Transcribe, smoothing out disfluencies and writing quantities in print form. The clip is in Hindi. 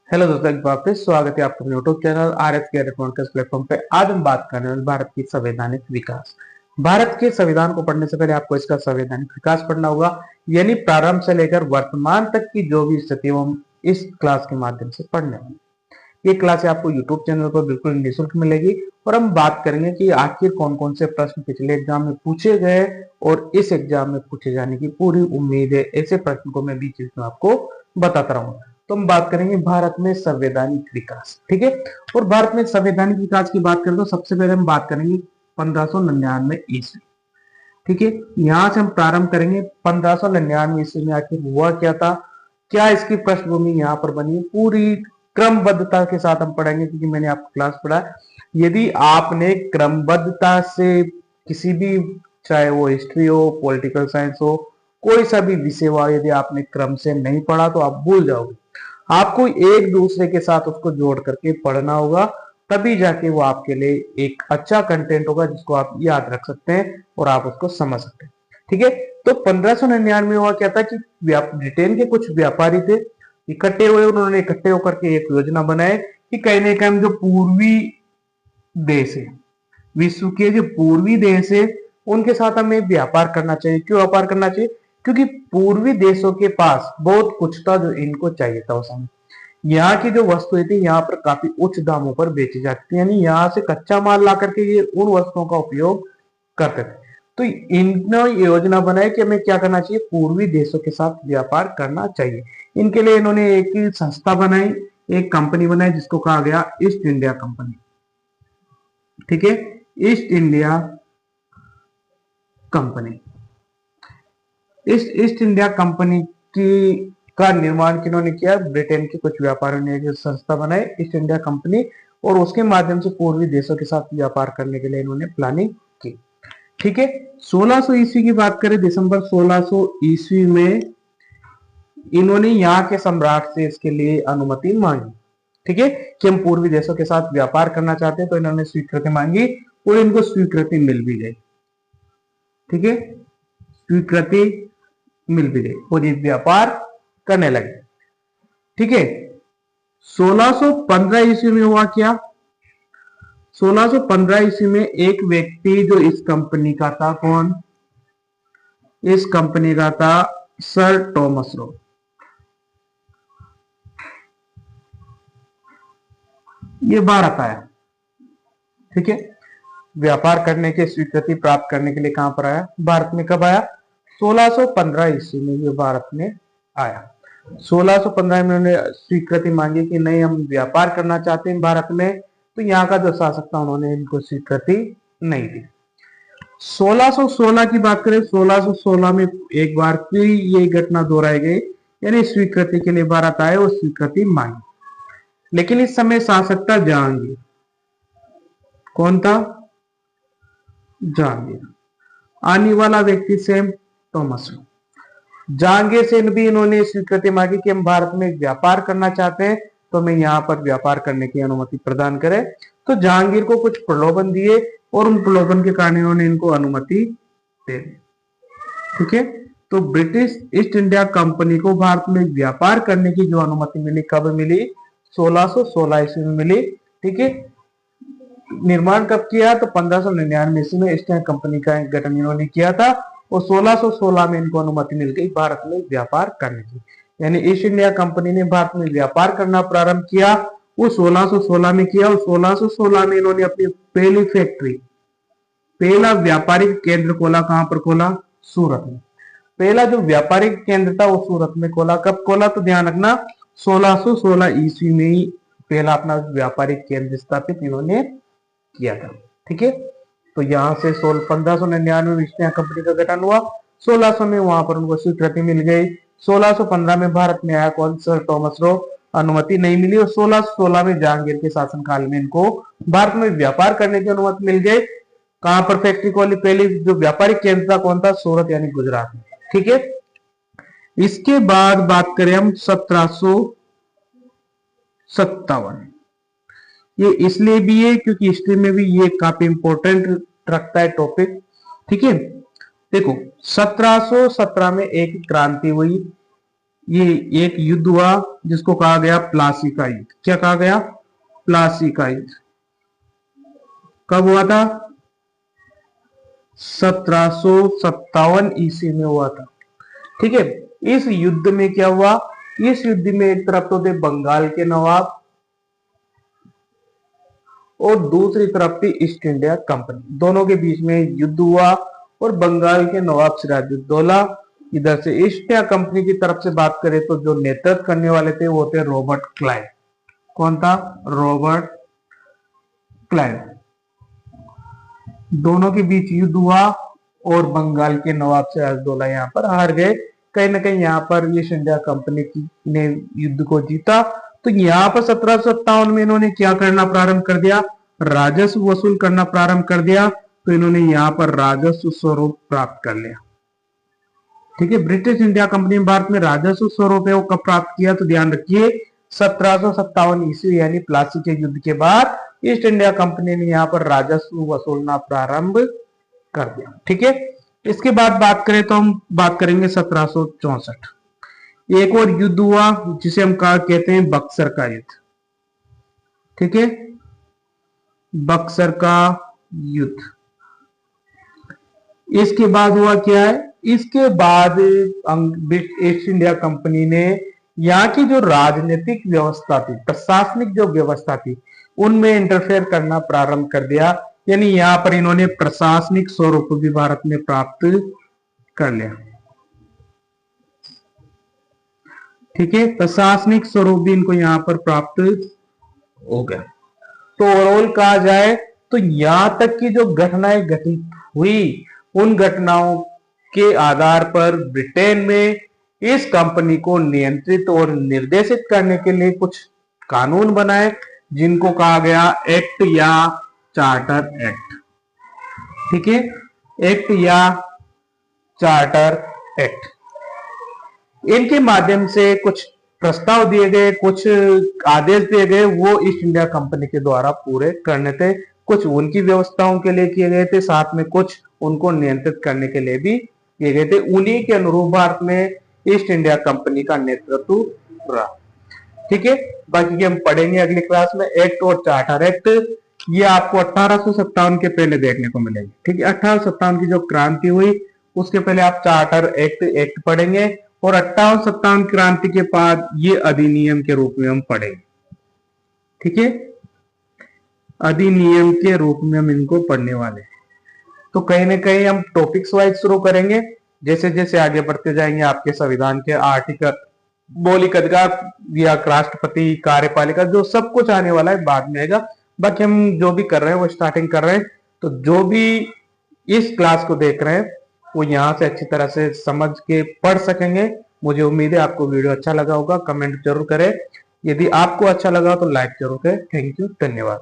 हेलो दोस्तों, एक बार फिर स्वागत है आपका अपने यूट्यूब चैनल आर एस के प्लेटफॉर्म पे। आज हम बात कर रहे हैं भारत की संवैधानिक विकास। भारत के संविधान को पढ़ने से पहले आपको इसका संवैधानिक विकास पढ़ना होगा, यानी प्रारंभ से लेकर वर्तमान तक की जो भी स्थिति है हम इस क्लास के माध्यम से पढ़ने वाले। ये क्लास आपको यूट्यूब चैनल पर बिल्कुल निःशुल्क मिलेगी और हम बात करेंगे कि आखिर कौन कौन से प्रश्न पिछले एग्जाम में पूछे गए और इस एग्जाम में पूछे जाने की पूरी उम्मीद है। ऐसे प्रश्न को मैं बीच में आपको बताता रहूंगा। तो हम बात करेंगे भारत में संवैधानिक विकास, ठीक है। और भारत में संवैधानिक विकास की बात करें तो सबसे पहले हम बात करेंगे 1599 ईस्वी, ठीक है। यहां से हम प्रारंभ करेंगे। 1599 ईस्वी में आखिर हुआ क्या था, क्या इसकी पृष्ठभूमि यहाँ पर बनी, पूरी क्रमबद्धता के साथ हम पढ़ेंगे, क्योंकि मैंने आपको क्लास पढ़ा। यदि आपने क्रमबद्धता से किसी भी, चाहे वो हिस्ट्री हो, पॉलिटिकल साइंस हो, कोई सा भी विषय हो, यदि आपने क्रम से नहीं पढ़ा तो आप भूल जाओगे। आपको एक दूसरे के साथ उसको जोड़ करके पढ़ना होगा, तभी जाके वो आपके लिए एक अच्छा कंटेंट होगा जिसको आप याद रख सकते हैं और आप उसको समझ सकते हैं, ठीक है। तो 1599 में हुआ क्या था कि ब्रिटेन के कुछ व्यापारी थे, इकट्ठे हुए। उन्होंने इकट्ठे होकर के एक योजना बनाए कि कहीं ना कहीं जो पूर्वी देश है, विश्व के जो पूर्वी देश है, उनके साथ हमें व्यापार करना चाहिए। क्यों व्यापार करना चाहिए? क्योंकि पूर्वी देशों के पास बहुत कुछ था जो इनको चाहिए था उस समय। यहाँ की जो वस्तुएं थी यहाँ पर काफी उच्च दामों पर बेची जाती थी, यानी यहाँ से कच्चा माल ला करके ये उन वस्तुओं का उपयोग करते थे। तो इन्होंने योजना बनाई कि हमें क्या करना चाहिए, पूर्वी देशों के साथ व्यापार करना चाहिए। इनके लिए इन्होंने एक संस्था बनाई, एक कंपनी बनाई जिसको कहा गया ईस्ट इंडिया कंपनी, ठीक है। East India company, east India company की का निर्माण किन्होंने किया? ब्रिटेन के कुछ व्यापारियों ने एक संस्था बनाई ईस्ट इंडिया कंपनी, और उसके माध्यम से पूर्वी देशों के साथ व्यापार करने के लिए इन्होंने प्लानिंग की, ठीक है। 1600 ईस्वी की बात करें, दिसंबर 1600 ईस्वी में इन्होंने यहाँ के सम्राट से इसके लिए अनुमति मांगी, ठीक है, कि हम पूर्वी देशों के साथ व्यापार करना चाहते हैं। तो इन्होंने स्वीकृति मांगी और इनको स्वीकृति मिल भी गई, ठीक है। स्वीकृति मिल भी गई और ये व्यापार करने लगे, ठीक है। 1615 ईस्वी में हुआ क्या? 1615 ईस्वी में एक व्यक्ति जो इस कंपनी का था, कौन? इस कंपनी का था सर टॉमस रो। ये भारत आया, ठीक है। व्यापार करने के स्वीकृति प्राप्त करने के लिए कहां पर आया? भारत में। कब आया? 1615 ईस्वी में ये भारत में आया। 1615 में उन्होंने स्वीकृति मांगी कि नहीं, हम व्यापार करना चाहते हैं भारत में। तो यहाँ का जो शासक था उन्होंने इनको स्वीकृति नहीं दी। 1616 की बात करें, 1616 में एक बार फिर ये घटना दोहराई गई, यानी स्वीकृति के लिए भारत आए और स्वीकृति मांगी। लेकिन इस समय शासक था जहांगीर। कौन था? जहांगीर। आने वाला व्यक्ति सेम टॉमस। जहांगीर से भी इन्होंने स्वीकृति मांगी कि हम भारत में व्यापार करना चाहते हैं, तो हमें यहाँ पर व्यापार करने की अनुमति प्रदान करें। तो जहांगीर को कुछ प्रलोभन दिए और उन प्रलोभन के कारण इन्होंने इनको अनुमति दे दी, ठीक है। तो ब्रिटिश ईस्ट इंडिया कंपनी को भारत में व्यापार करने की जो अनुमति मिली, कब मिली? 1616 ईस्वी में मिली, ठीक है। निर्माण कब किया? तो 1599 ईस्वी में ईस्ट इंडिया कंपनी का गठन इन्होंने किया था और 1616 में इनको अनुमति मिल गई भारत में व्यापार करने की। यानी ईस्ट इंडिया कंपनी ने भारत में व्यापार करना प्रारंभ किया, वो 1616 में किया। और 1616 में इन्होंने अपनी पहली फैक्ट्री, पहला व्यापारिक केंद्र खोला। कहां पर खोला? सूरत में। पहला जो व्यापारिक केंद्र था वो सूरत में खोला। कब खोला? तो ध्यान रखना, 1616 ईस्वी में ही पहला अपना व्यापारिक केंद्र स्थापित इन्होंने किया था, ठीक है। तो यहां से 1599 में ईस्ट इंडिया कंपनी का गठन हुआ। 1600 में वहां पर उनको स्वीकृति मिल गई। 1615 में भारत में आया कौन? Sir Thomas Roe. अनुमति नहीं मिली और 1616 में जहांगीर के शासनकाल में इनको भारत में व्यापार करने की अनुमति मिल गई। कहां पर फैक्ट्री खोली? पहली जो व्यापारिक केंद्र था कौन था? सूरत, यानी गुजरात में, ठीक है। इसके बाद बात करें हम 1757। ये इसलिए भी है क्योंकि हिस्ट्री में भी ये काफी इंपॉर्टेंट रखता है टॉपिक, ठीक है। देखो, 1717 में एक क्रांति हुई, ये एक युद्ध हुआ जिसको कहा गया प्लासी का युद्ध। क्या कहा गया? प्लासी का युद्ध। कब हुआ था? 1757 ईस्वी में हुआ था। ठीक है। इस युद्ध में क्या हुआ? इस युद्ध में एक तरफ तो थे बंगाल के नवाब और दूसरी तरफ थी ईस्ट इंडिया कंपनी। दोनों के बीच में युद्ध हुआ और बंगाल के नवाब सिराजुद्दौला, इधर से ईस्ट इंडिया कंपनी की तरफ से बात करें तो जो नेतृत्व करने वाले थे वो थे रॉबर्ट क्लाइव। कौन था? Robert Clive. दोनों के बीच युद्ध हुआ और बंगाल के नवाब सिराजुद्दौला यहाँ पर हार गए। कहीं ना कहीं यहाँ पर ईस्ट इंडिया कंपनी ने युद्ध को जीता। तो यहाँ पर 1757 में इन्होंने क्या करना प्रारंभ कर दिया? राजस्व वसूल करना प्रारंभ कर दिया। तो इन्होंने यहाँ पर राजस्व स्वरूप प्राप्त कर लिया। ठीक है। ब्रिटिश इंडिया कंपनी ने भारत में राजस्व स्वरूप कब प्राप्त किया? तो ध्यान रखिए 1757 ईस्वी यानी प्लासी के युद्ध के बाद ईस्ट इंडिया कंपनी ने यहाँ पर राजस्व वसूलना प्रारंभ कर दिया। ठीक है। इसके बाद बात करें तो हम बात करेंगे 1764। एक और युद्ध हुआ जिसे हम कहते हैं बक्सर का युद्ध। ठीक है। बक्सर का युद्ध। इसके बाद हुआ क्या है? इसके बाद ईस्ट इंडिया कंपनी ने यहाँ की जो राजनीतिक व्यवस्था थी, प्रशासनिक जो व्यवस्था थी, उनमें इंटरफेयर करना प्रारंभ कर दिया। यानी यहाँ पर इन्होंने प्रशासनिक स्वरूप भी भारत में प्राप्त कर लिया। ठीक है। प्रशासनिक स्वरूप भी इनको यहाँ पर प्राप्त हो गया। तो ओवरऑल कहा जाए तो यहां तक की जो घटनाएं घटित हुई, उन घटनाओं के आधार पर ब्रिटेन में इस कंपनी को नियंत्रित और निर्देशित करने के लिए कुछ कानून बनाए जिनको कहा गया एक्ट या चार्टर एक्ट। ठीक है। एक्ट या चार्टर एक्ट। इनके माध्यम से कुछ प्रस्ताव दिए गए, कुछ आदेश दिए गए, वो ईस्ट इंडिया कंपनी के द्वारा पूरे करने थे। कुछ उनकी व्यवस्थाओं के लिए किए गए थे, साथ में कुछ उनको नियंत्रित करने के लिए भी किए गए थे। उन्हीं के अनुरूप भारत में ईस्ट इंडिया कंपनी का नेतृत्व रहा। ठीक है। बाकी हम पढ़ेंगे अगली क्लास में एक्ट और चार्टर एक्ट। ये आपको 1857 के पहले देखने को मिलेगी। ठीक है। 1857 की जो क्रांति हुई उसके पहले आप चार्टर एक्ट पढ़ेंगे और 58-57 क्रांति के बाद ये अधिनियम के रूप में हम पढ़ेंगे। ठीक है। अधिनियम के रूप में हम इनको पढ़ने वाले हैं। तो कहीं ना कहीं हम टॉपिक्स वाइज शुरू करेंगे। जैसे जैसे आगे बढ़ते जाएंगे आपके संविधान के आर्टिकल, मौलिक अधिकार या राष्ट्रपति, कार्यपालिका, जो सब कुछ आने वाला है बाद में आएगा। बाकी हम जो भी कर रहे हैं वो स्टार्टिंग कर रहे हैं। तो जो भी इस क्लास को देख रहे हैं वो यहाँ से अच्छी तरह से समझ के पढ़ सकेंगे। मुझे उम्मीद है आपको वीडियो अच्छा लगा होगा। कमेंट जरूर करें। यदि आपको अच्छा लगा तो लाइक जरूर करें। Thank you. धन्यवाद।